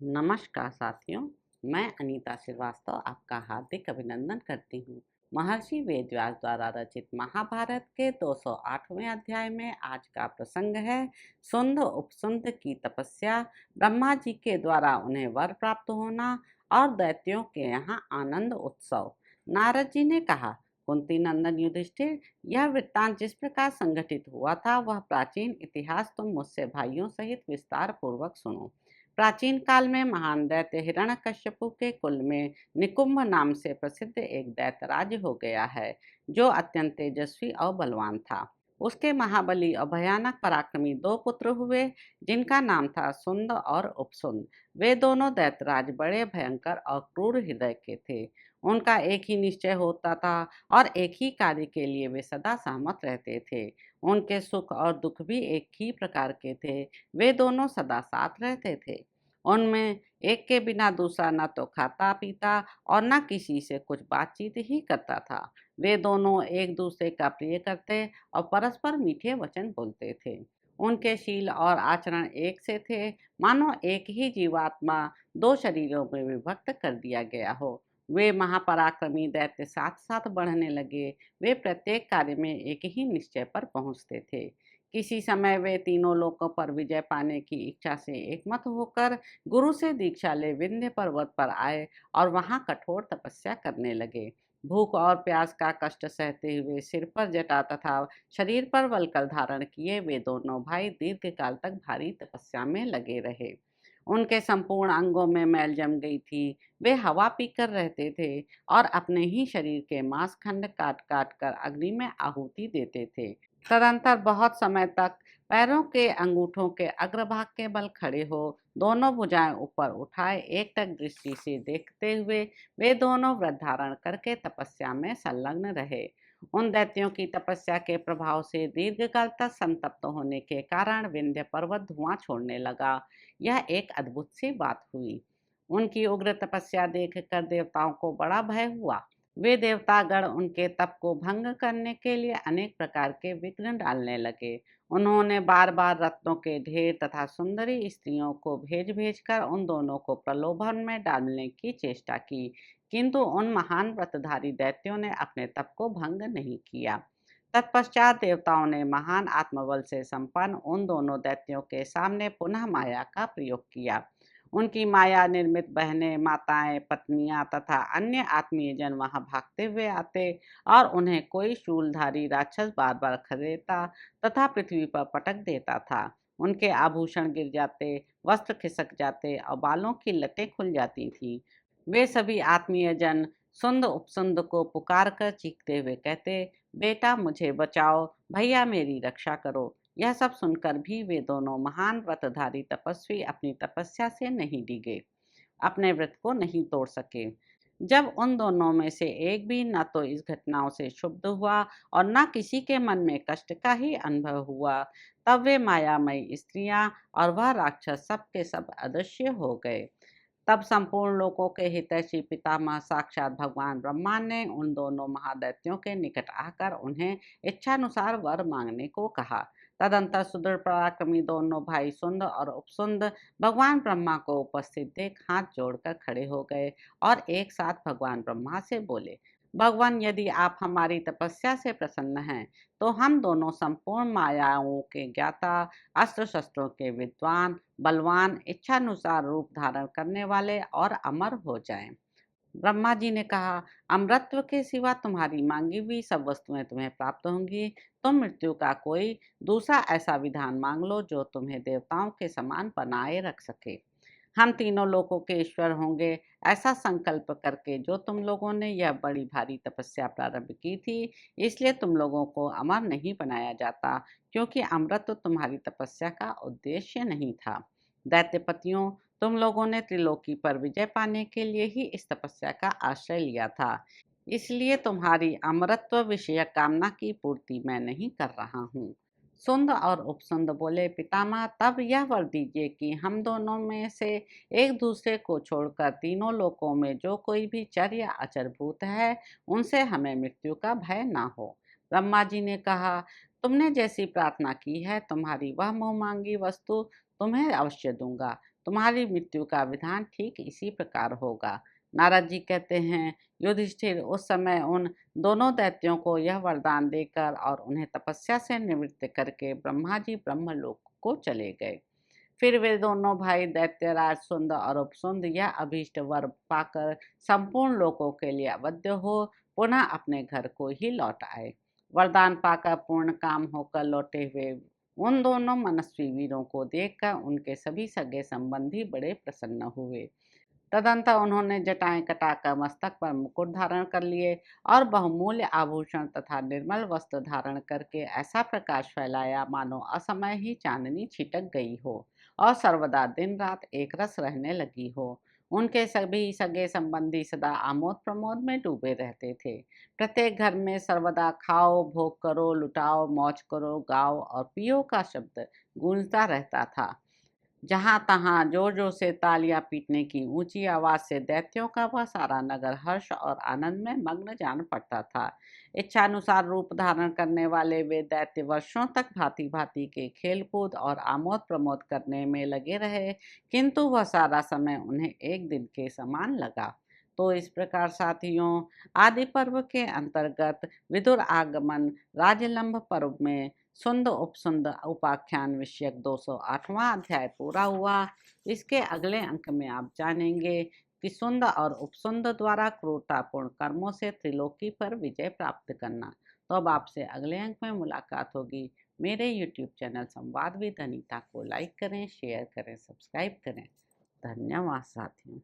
नमस्कार साथियों, मैं अनीता श्रीवास्तव आपका हार्दिक अभिनंदन करती हूँ। महर्षि वेदव्यास द्वारा रचित महाभारत के 208वें अध्याय में आज का प्रसंग है सुंद उपसुंद की तपस्या, ब्रह्मा जी के द्वारा उन्हें वर प्राप्त होना और दैत्यों के यहाँ आनंद उत्सव। नारद जी ने कहा, कुंती नंदन युधिष्ठिर, यह वृत्तांत जिस प्रकार संगठित हुआ था वह प्राचीन इतिहास तुम मुझसे भाइयों सहित विस्तार पूर्वक सुनो। प्राचीन काल में महान दैत्य हिरण्यकश्यपु के कुल में निकुंभ नाम से प्रसिद्ध एक दैत्यराज हो गया है, जो अत्यंत तेजस्वी और बलवान था। उसके महाबली और भयानक पराक्रमी दो पुत्र हुए, जिनका नाम था सुंद और उपसुंद। वे दोनों दैत्यराज बड़े भयंकर और क्रूर हृदय के थे। उनका एक ही निश्चय होता था और एक ही कार्य के लिए वे सदा सहमत रहते थे। उनके सुख और दुख भी एक ही प्रकार के थे। वे दोनों सदा साथ रहते थे। उनमें एक के बिना दूसरा न तो खाता पीता और न किसी से कुछ बातचीत ही करता था। वे दोनों एक दूसरे का प्रिय करते और परस्पर मीठे वचन बोलते थे। उनके शील और आचरण एक से थे, मानो एक ही जीवात्मा दो शरीरों में विभक्त कर दिया गया हो। वे महापराक्रमी दैत्य साथ साथ बढ़ने लगे। वे प्रत्येक कार्य में एक ही निश्चय पर पहुंचते थे। किसी समय वे तीनों लोकों पर विजय पाने की इच्छा से एकमत होकर गुरु से दीक्षा ले विंध्य पर्वत पर आए और वहां कठोर तपस्या करने लगे। भूख और प्यास का कष्ट सहते हुए सिर पर जटा तथा शरीर पर वलकल धारण किए वे दोनों भाई दीर्घ काल तक भारी तपस्या में लगे रहे। उनके संपूर्ण अंगों में मैल जम गई थी। वे हवा पीकर रहते थे और अपने ही शरीर के मांस खंड काट काट कर अग्नि में आहुति देते थे। तदंतर बहुत समय तक पैरों के अंगूठों के अग्रभाग के बल खड़े हो दोनों भुजाएं ऊपर उठाए एकटक दृष्टि से देखते हुए वे दोनों व्रत धारण करके तपस्या में संलग्न रहे। उन दैत्यों की तपस्या के प्रभाव से दीर्घकाल तक संतप्त होने के कारण विंध्य पर्वत धुआं छोड़ने लगा। यह एक अद्भुत सी बात हुई। उनकी उग्र तपस्या देखकर देवताओं को बड़ा भय हुआ। वे देवतागण उनके तप को भंग करने के लिए अनेक प्रकार के विघ्न डालने लगे। उन्होंने बार बार रत्नों के ढेर तथा सुंदरी स्त्रियों को भेज भेज कर उन दोनों को प्रलोभन में डालने की चेष्टा की, किंतु उन महान व्रतधारी दैत्यों ने अपने तप को भंग नहीं किया। तत्पश्चात देवताओं ने महान आत्मबल से संपन्न उन दोनों दैत्यों के सामने पुनः माया का प्रयोग किया। उनकी माया निर्मित बहनें, माताएं, पत्नियां तथा अन्य आत्मीय जन वहां भागते हुए आते और उन्हें कोई शूलधारी राक्षस बार बार खदेड़ता तथा पृथ्वी पर पटक देता था। उनके आभूषण गिर जाते, वस्त्र खिसक जाते और बालों की लटें खुल जाती थी। वे सभी आत्मीय जन सुंद उपसुंद को पुकार कर चीखते हुए कहते, बेटा मुझे बचाओ, भैया मेरी रक्षा करो। यह सब सुनकर भी वे दोनों महान व्रतधारी तपस्वी अपनी तपस्या से नहीं डिगे, अपने व्रत को नहीं तोड़ सके। जब उन दोनों में से एक भी न तो इस घटनाओं से क्षुब्ध हुआ और न किसी के मन में कष्ट का ही अनुभव हुआ, तब वे मायामयी स्त्रियां और वह राक्षस सब के सब अदृश्य हो गए। तब संपूर्ण लोकों के हितैषी पितामह साक्षात भगवान ब्रह्मा ने उन दोनों महादैत्यों के निकट आकर उन्हें इच्छानुसार वर मांगने को कहा। तदंतर सुदृढ़ पराक्रमी दोनों भाई सुंद और उपसुंद भगवान ब्रह्मा को उपस्थित देख हाथ जोड़कर खड़े हो गए और एक साथ भगवान ब्रह्मा से बोले, भगवान, यदि आप हमारी तपस्या से प्रसन्न हैं तो हम दोनों संपूर्ण मायाओं के ज्ञाता, अस्त्र शस्त्रों के विद्वान, बलवान, इच्छानुसार रूप धारण करने वाले और अमर हो जाएं। ब्रह्मा जी ने कहा, अमरत्व के सिवा तुम्हारी मांगी हुई सब वस्तुएं तुम्हें प्राप्त होंगी। तुम मृत्यु का कोई दूसरा ऐसा विधान मांग लो जो तुम्हें देवताओं के समान बनाए रख सके। हम तीनों लोकों के ईश्वर होंगे, ऐसा संकल्प करके जो तुम लोगों ने यह बड़ी भारी तपस्या प्रारंभ की थी, इसलिए तुम लोगों को अमर नहीं बनाया जाता, क्योंकि अमरत्व तुम्हारी तपस्या का उद्देश्य नहीं था। दैत्यपतियों, तुम लोगों ने त्रिलोकी पर विजय पाने के लिए ही इस तपस्या का आश्रय लिया था, इसलिए तुम्हारी अमरत्व विषयक कामना की पूर्ति मैं नहीं कर रहा हूँ। सुंद और उपसुंद बोले, पितामह, तब यह वर दीजिए कि हम दोनों में से एक दूसरे को छोड़कर तीनों लोकों में जो कोई भी चर या अचर भूत है, उनसे हमें मृत्यु का भय ना हो। ब्रह्मा जी ने कहा, तुमने जैसी प्रार्थना की है, तुम्हारी वह मुँह मांगी वस्तु तुम्हें अवश्य दूंगा। तुम्हारी मृत्यु का विधान ठीक इसी प्रकार होगा। नारद जी कहते हैं, युधिष्ठिर उस समय उन दोनों दैत्यों को यह वरदान देकर और उन्हें तपस्या से निवृत्त करके ब्रह्मा जी ब्रह्मलोक को चले गए। फिर वे दोनों भाई दैत्यराज सुंद और उपसुंद यह अभीष्ट वर पाकर संपूर्ण लोकों के लिए अवध्य हो पुनः अपने घर को ही लौट आए। वरदान पाकर पूर्ण काम होकर लौटे हुए उन दोनों मनस्वी वीरों को देखकर उनके सभी सगे संबंधी बड़े प्रसन्न हुए। तदंतर उन्होंने जटाएं कटाकर मस्तक पर मुकुट धारण कर लिए और बहुमूल्य आभूषण तथा निर्मल वस्त्र धारण करके ऐसा प्रकाश फैलाया मानो असमय ही चांदनी छिटक गई हो और सर्वदा दिन रात एक रस रहने लगी हो। उनके सभी सगे संबंधी सदा आमोद प्रमोद में डूबे रहते थे। प्रत्येक घर में सर्वदा खाओ भोग करो लुटाओ मौज करो गाओ और पियो का शब्द गूंजता रहता था। जहां तहां जोर जोर से तालियां पीटने की ऊंची आवाज से दैत्यों का वह सारा नगर हर्ष और आनंद में मग्न जान पड़ता था। इच्छानुसार रूप धारण करने वाले वे दैत्य वर्षों तक भांति भांति के खेलकूद और आमोद प्रमोद करने में लगे रहे, किंतु वह सारा समय उन्हें एक दिन के समान लगा। तो इस प्रकार साथियों, आदि पर्व के अंतर्गत विदुर आगमन राजलंब पर्व में सुंद उपसुंद उपाख्यान विषयक 208वां अध्याय पूरा हुआ। इसके अगले अंक में आप जानेंगे कि सुंद और उपसुंद द्वारा क्रूरतापूर्ण कर्मों से त्रिलोकी पर विजय प्राप्त करना। तो अब आपसे अगले अंक में मुलाकात होगी। मेरे YouTube चैनल संवाद विद अनीता को लाइक करें, शेयर करें, सब्सक्राइब करें। धन्यवाद साथियों।